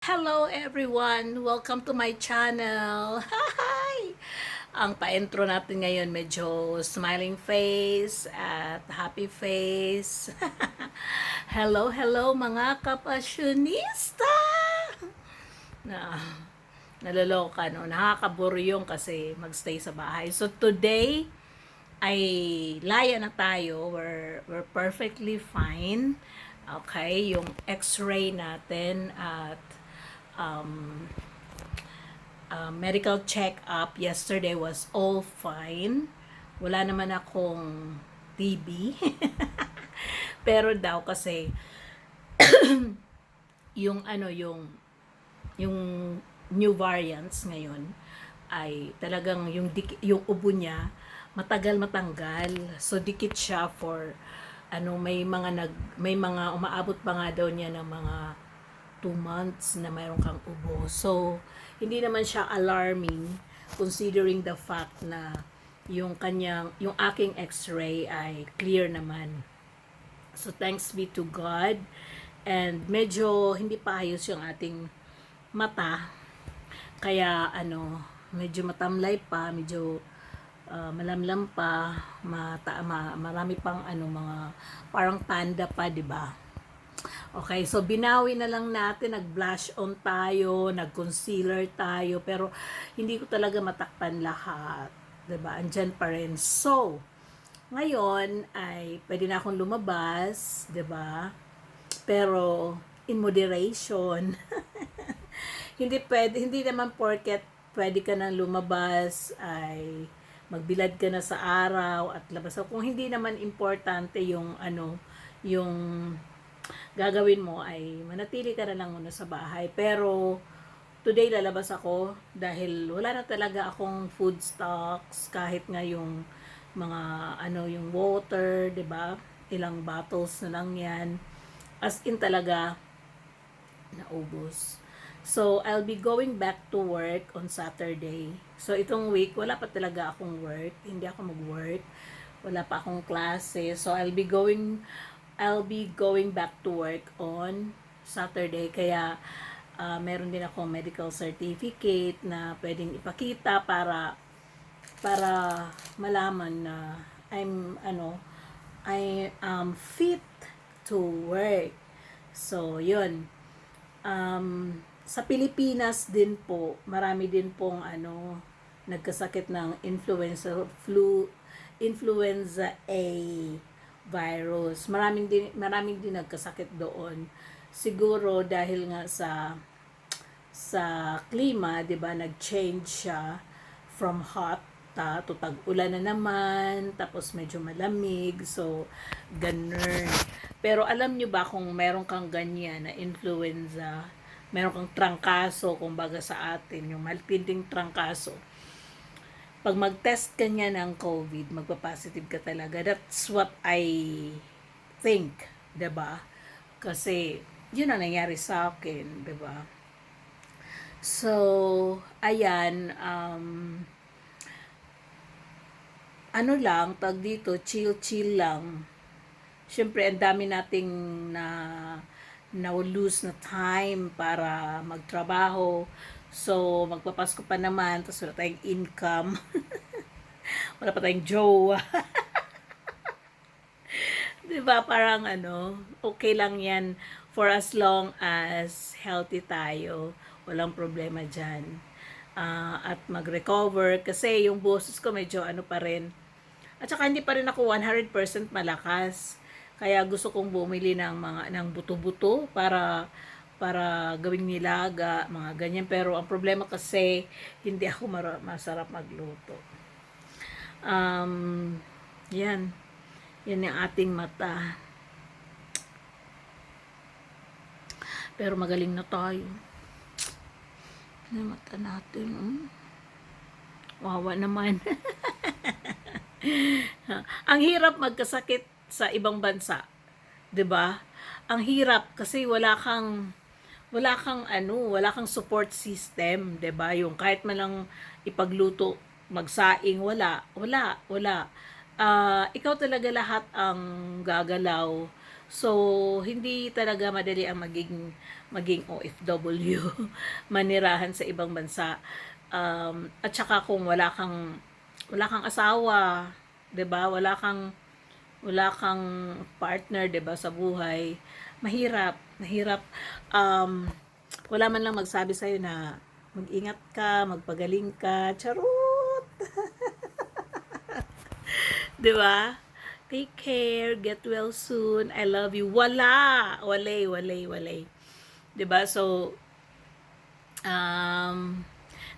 Hello everyone! Welcome to my channel! Hi! Ang pa-intro natin ngayon medyo smiling face at happy face. Hello mga kapasyonista! Na, naloloka no, nakakaburyong kasi magstay sa bahay. So today ay laya na tayo. We're perfectly fine. Okay, yung x-ray natin at um, medical check-up yesterday was all fine. Wala naman akong TB. Pero daw kasi yung yung new variants ngayon ay talagang yung ubo niya matagal matanggal. So dikit siya for may mga umaabot pa nga daw niya ng mga 2 months na mayroon kang ubo. So hindi naman siya alarming considering the fact na yung aking x-ray ay clear naman. So thanks be to God. And medyo hindi pa ayos yung ating mata. Kaya medyo matamlay pa, medyo malamlam pa, marami pang mga parang panda pa, 'di ba? Okay, so binawi na lang natin, nag-blush on tayo, nag-concealer tayo, pero hindi ko talaga matakpan lahat, 'di ba? Andiyan pa rin. So, ngayon ay pwede na akong lumabas, 'di ba? Pero in moderation. Hindi naman porket pwede ka nang lumabas ay magbilad ka na sa araw at labas. So, kung hindi naman importante yung gagawin mo ay manatili ka na lang muna sa bahay. Pero today lalabas ako dahil wala na talaga akong food stocks kahit nga yung mga yung water, 'di ba? Ilang bottles na lang 'yan. As in talaga naubos. So, I'll be going back to work on Saturday. So, itong week, wala pa talaga akong work. Hindi ako mag-work. Wala pa akong klase. So, I'll be going back to work on Saturday. Kaya, meron din ako medical certificate na pwedeng ipakita para malaman na I am fit to work. So, yun. Sa Pilipinas din po, marami din pong nagkasakit ng influenza A virus. Maraming din nagkasakit doon. Siguro dahil nga sa klima, 'di ba, nag-change siya from hot to tag-ulan na naman, tapos medyo malamig, so ganun. Pero alam nyo ba kung meron kang ganyan na influenza, meron kang trangkaso, kumbaga sa atin, yung malpinding trangkaso, pag mag-test ka niya ng COVID, magpa-positive ka talaga. That's what I think, 'di ba? Kasi yun ang nangyari sa akin, 'di ba? So, ayan, tag dito, chill lang. Siyempre, ang dami nating na-lose na time para magtrabaho. So, magpapasko pa naman, tapos wala tayong income. Wala pa tayong jowa. Diba? Parang okay lang yan for as long as healthy tayo. Walang problema dyan. At mag-recover kasi yung boses ko medyo pa rin. At saka hindi pa rin ako 100% malakas. Kaya gusto kong bumili ng buto-buto para gawing nilaga, mga ganyan. Pero ang problema kasi hindi ako masarap magluto. Yan. Yan yung ating mata. Pero magaling na tayo. Yung mata natin. Wawa naman. Ang hirap magkasakit sa ibang bansa, 'di ba? Ang hirap kasi wala kang support system, 'di ba? Yung kahit man lang ipagluto, magsaing, wala. Ikaw talaga lahat ang gagalaw. So, hindi talaga madali ang maging OFW, manirahan sa ibang bansa. At saka kung wala kang asawa, 'di ba? Wala kang partner, 'di ba, sa buhay. Mahirap. Um, Wala man lang magsabi sa'yo na mag-ingat ka, magpagaling ka, charot, 'di ba? Take care, get well soon, I love you. Walay. 'Di ba? So, um,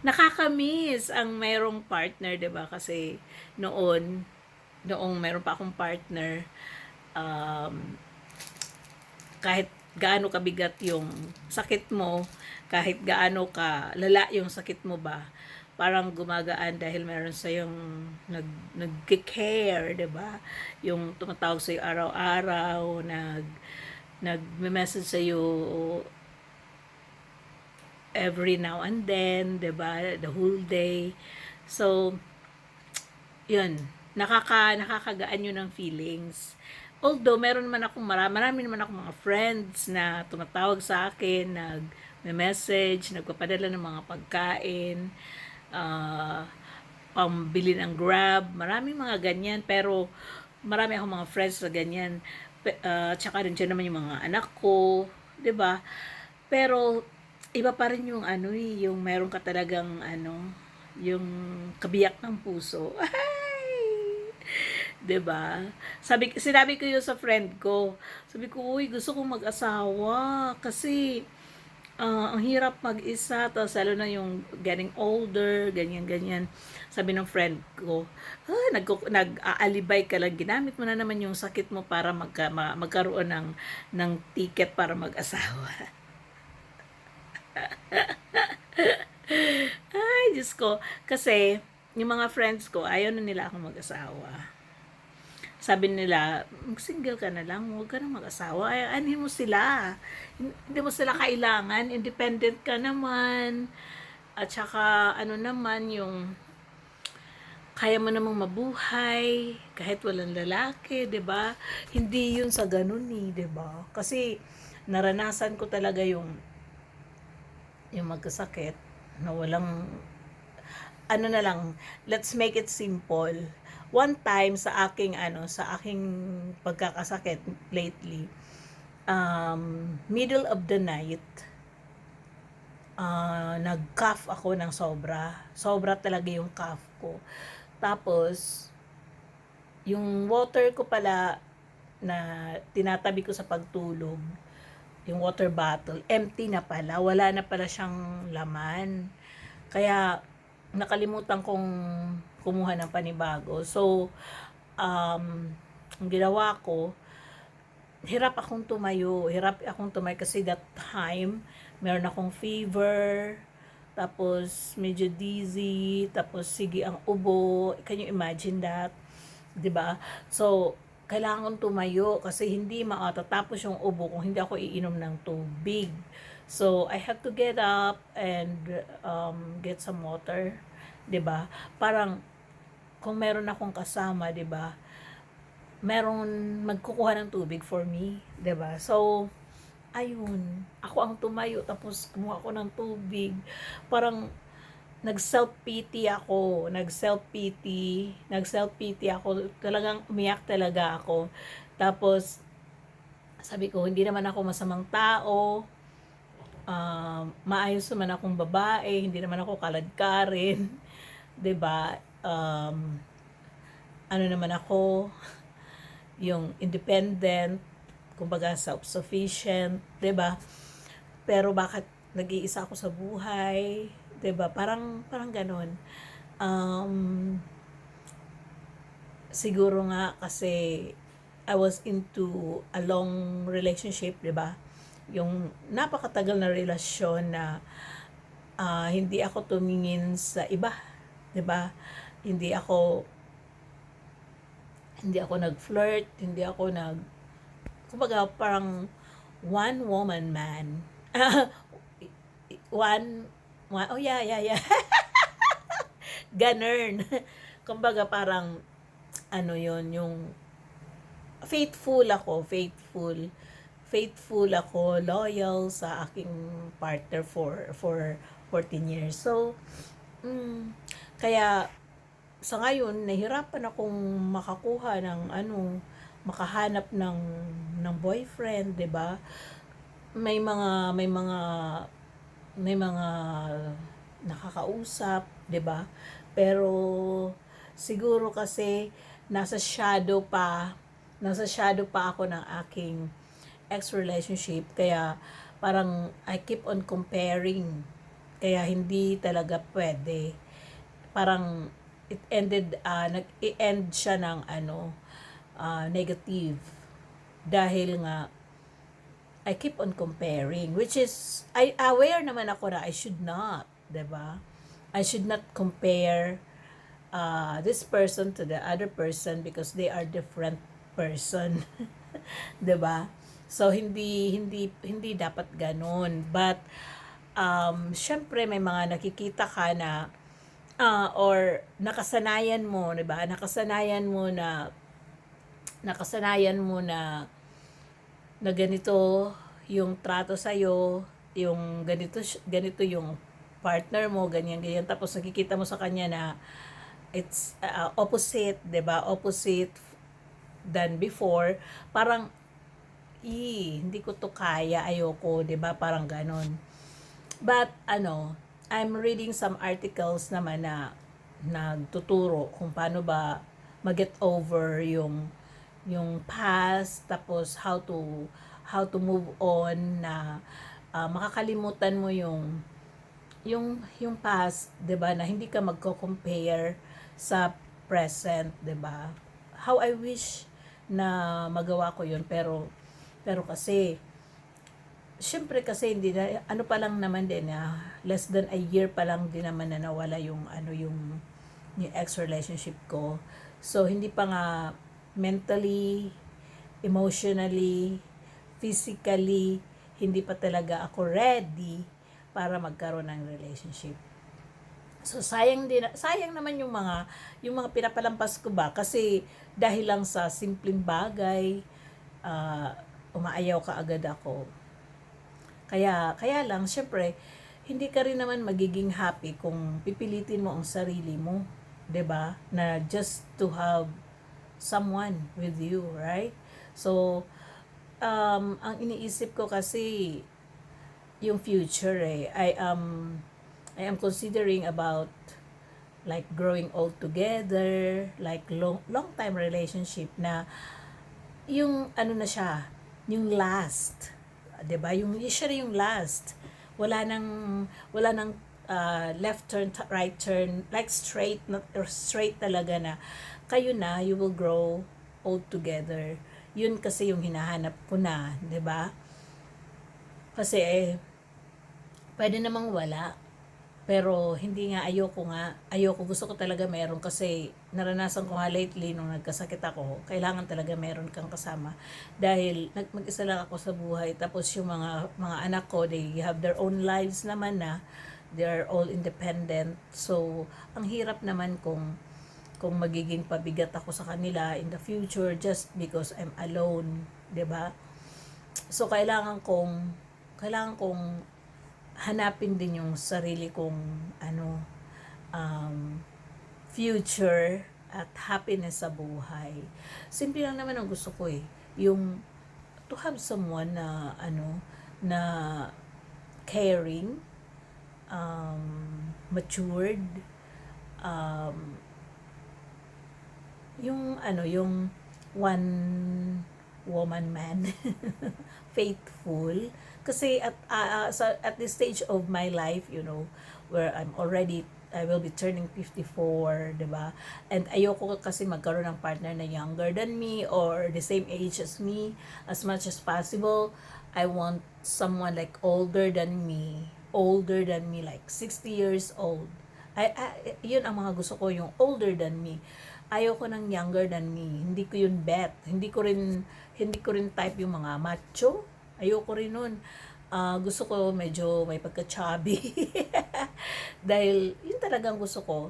nakakamiss ang mayroong partner, 'di ba? Kasi noong mayroon pa akong partner, um, kahit gaano kabigat yung sakit mo, kahit gaano ka lala yung sakit mo ba, parang gumagaan dahil meron sa yung nag-care, 'di ba? Yung tumatawag sa araw-araw, nagme-message sa iyo every now and then, 'di ba? The whole day. So, 'yun, nakakagaan yun ng feelings. Although meron naman akong marami naman akong mga friends na tumatawag sa akin, nag-message, nagpapadala ng mga pagkain, ah, pambili ng Grab, maraming mga ganyan, pero marami akong mga friends na ganyan. Tsaka rin dyan naman yung mga anak ko, 'di ba? Pero iba pa rin yung ano yung meron ka talagang yung kabiyak ng puso. Ay! 'Di ba? Sinabi ko 'yun sa friend ko. Sabi ko, "Uy, gusto kong mag-asawa kasi ang hirap mag-isa, tapos lalo na yung getting older, ganyan. Sabi ng friend ko, nag-aalibay ka lang, ginamit mo na naman yung sakit mo para magkaroon ng ticket para mag-asawa." Ay, Diyos ko. Kasi, yung mga friends ko, ayaw na nila akong mag-asawa. Sabi nila, mag-single ka na lang, huwag ka na mag-asawa. Ay, anhin mo sila. Hindi mo sila kailangan, independent ka naman. At saka, ano naman, yung kaya mo namang mabuhay kahit walang lalaki, 'di ba? Hindi 'yun sa ganun ni, 'di ba? Kasi naranasan ko talaga yung magkasakit na walang ano na lang, let's make it simple. One time sa aking pagkakasakit lately, middle of the night, nag-cough ako ng sobra. Sobra talaga yung cough ko. Tapos, yung water ko pala na tinatabi ko sa pagtulog, yung water bottle, empty na pala. Wala na pala siyang laman. Kaya, nakalimutan kong kumuha ng panibago. So, ang ginawa ko, hirap akong tumayo kasi that time, meron akong fever, tapos medyo dizzy, tapos sige ang ubo. Can you imagine that? 'Di ba? So, kailangan kong tumayo kasi hindi matatapos yung ubo kung hindi ako iinom ng tubig. So, I have to get up and get some water, 'di ba? Parang kung meron akong kasama, 'di ba? Meron magkukuha ng tubig for me, 'di ba? So, ayun, ako ang tumayo tapos kumuha ako ng tubig. Parang nag-self-pity ako, talagang umiyak talaga ako. Tapos, sabi ko, hindi naman ako masamang tao, maayos naman akong babae, hindi naman ako kaladkarin, 'di ba? Ano naman ako, yung independent, kumbaga self-sufficient, 'di ba? Pero bakit nag-iisa ako sa buhay, 'di ba? Parang ganoon. Siguro nga kasi I was into a long relationship, 'di ba? Yung napakatagal na relasyon na hindi ako tumingin sa iba, 'di ba? Hindi ako nag-flirt, hindi ako kumbaga parang one woman man. Oh yeah. Ganern. Kumbaga parang ano yon yung faithful ako, loyal sa aking partner for 14 years. So, kaya sa ngayon nahirapan akong makakuha ng makahanap ng boyfriend, 'di ba? May mga nakakausap, 'di ba? Pero siguro kasi nasa shadow pa ako ng aking ex-relationship, kaya parang I keep on comparing, kaya hindi talaga pwede. Parang nag-end siya ng negative dahil nga I keep on comparing, which is I aware naman ako na I should not, 'di ba? I should not compare this person to the other person because they are different person. 'Di ba? So hindi dapat ganoon. But syempre may mga nakikita ka na or nakasanayan mo, 'di ba? Nakasanayan mo na ganito yung trato sa yung ganito yung partner mo, ganyan ganyan, tapos nakikita mo sa kanya na it's opposite, 'di ba? Opposite than before. Parang hindi ko to kaya, ayoko, 'di ba? Parang ganon. But I'm reading some articles naman na nagtuturo kung paano ba mag-get over yung past, tapos how to move on, na makakalimutan mo yung past, 'di ba, na hindi ka magko-compare sa present, 'di ba? How I wish na magawa ko 'yun, pero kasi syempre kasi hindi na, pa lang naman din, less than a year pa lang din naman na nawala yung ex relationship ko. So hindi pa nga mentally, emotionally, physically, hindi pa talaga ako ready para magkaroon ng relationship. So sayang naman yung mga pinapalampas ko ba, kasi dahil lang sa simpleng bagay, umaayaw ka agad ako. Kaya lang syempre hindi ka rin naman magiging happy kung pipilitin mo ang sarili mo, 'di ba? Na just to have someone with you, right? So ang iniisip ko kasi yung future, I am considering about like growing old together, like long time relationship na yung na siya, yung last, 'di ba? Siya yung last. Wala nang left turn, right turn, like straight, not or straight talaga, na kayo na, you will grow old together. Yun kasi yung hinahanap ko na, 'di ba? Kasi pwede namang wala. Pero hindi nga, ayoko, gusto ko talaga meron, kasi naranasan ko nga lately nung nagkasakit ako, kailangan talaga meron kang kasama. Dahil mag-isa lang ako sa buhay, tapos yung mga anak ko, they have their own lives naman na, they're all independent. So, ang hirap naman kung magiging pabigat ako sa kanila in the future just because I'm alone, 'di ba? So kailangan kong hanapin din yung sarili kong future at happiness sa buhay. Simple lang naman ang gusto ko, yung to have someone na caring, matured, yung one woman man, faithful. Kasi at this stage of my life, where I will be turning 54, 'di ba? And ayoko kasi magkaroon ng partner na younger than me or the same age as me. As much as possible, I want someone like older than me, like 60 years old. Yun ang mga gusto ko, yung older than me. Ayoko ng younger than me. Hindi ko yun bet. Hindi ko rin type yung mga macho. Ayoko rin nun. Gusto ko medyo may pagka-chubby. Dahil yun talagang gusto ko.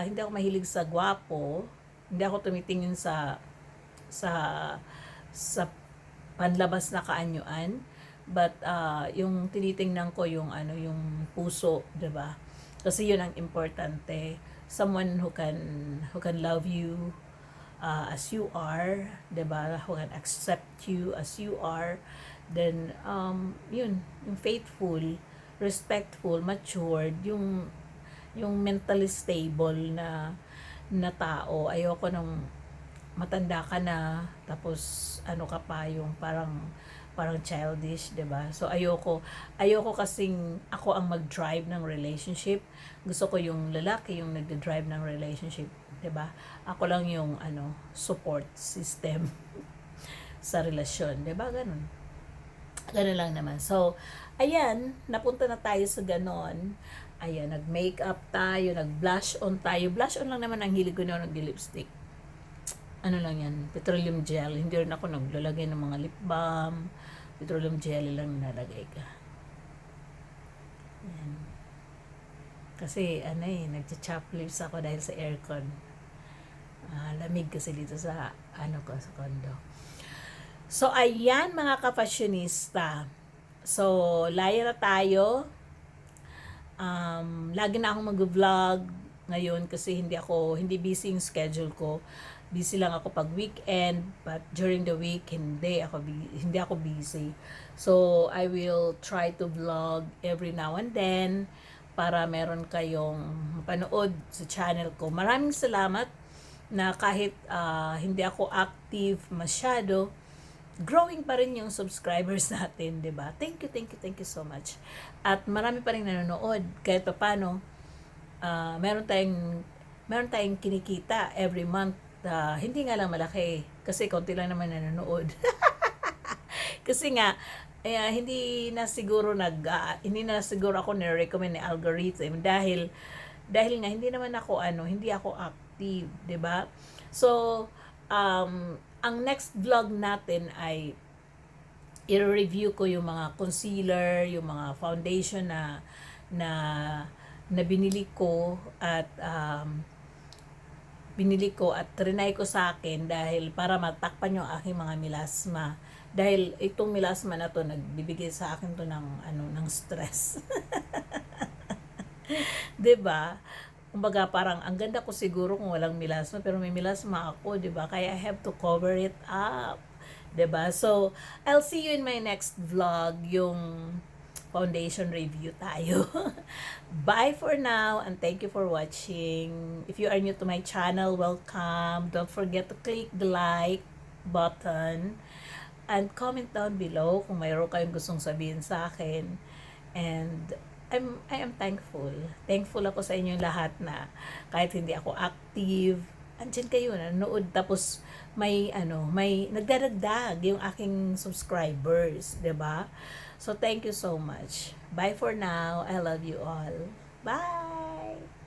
Hindi ako mahilig sa gwapo. Hindi ako tumitingin sa sa sa panlabas na kaanyuan. But yung tinitingnan ko yung yung puso, 'di ba? Kasi yun ang importante. Someone who can love you as you are, 'di ba? Who can accept you as you are. Then yun, yung faithful, respectful, matured, yung mentally stable na tao. Ayoko nung matanda ka na tapos ano ka pa yung parang childish, 'di ba? So ayoko kasing ako ang mag-drive ng relationship. Gusto ko yung lalaki yung nagde-drive ng relationship, 'di ba? Ako lang yung support system sa relasyon, 'di ba? Ganun. Ganun lang naman. So, ayan, napunta na tayo sa ganon. Ayan, nag-makeup tayo, nag-blush on tayo. Blush on lang naman ang hilig ko na nag-lipstick. Ano lang yan, petroleum gel. Hindi rin ako naglalagay ng mga lip balm. Petroleum gel lang nalagay ka. Yan. Kasi nagcha-chop lips ako dahil sa aircon. Lamig kasi dito sa sa condo. So ayan mga ka-fashionista. So laya na tayo. Lagi na akong mag-vlog ngayon kasi hindi busy yung schedule ko. Busy lang ako pag weekend, but during the week hindi ako busy. So I will try to vlog every now and then para meron kayong mapanood sa channel ko. Maraming salamat na kahit hindi ako active masyado, growing pa rin yung subscribers natin, 'di ba? Thank you so much. At marami pa rin nanonood kahit paano. Meron tayong kinikita every month. Hindi nga lang malaki kasi konti lang naman nanonood. Kasi nga hindi na siguro ako ni-recommend ni algorithm dahil nga hindi ako active, 'di ba? So ang next vlog natin ay i-review ko yung mga concealer, yung mga foundation na binili ko at trinay ko sa akin dahil para matakpan yung aking mga melasma. Dahil itong melasma na to nagbibigay sa akin to ng stress. 'Di ba? Kumbaga parang ang ganda ko siguro kung walang melasma pero may melasma ako, 'di ba? Kaya I have to cover it up. 'Di ba? So, I'll see you in my next vlog, yung foundation review tayo. Bye for now and thank you for watching. If you are new to my channel, welcome. Don't forget to click the like button and comment down below kung mayroon kayong gustong sabihin sa akin. And I am thankful. Thankful ako sa inyong lahat na kahit hindi ako active, andyan kayo nanonood tapos may nagdadagdag yung aking subscribers, 'di ba? So thank you so much. Bye for now. I love you all. Bye.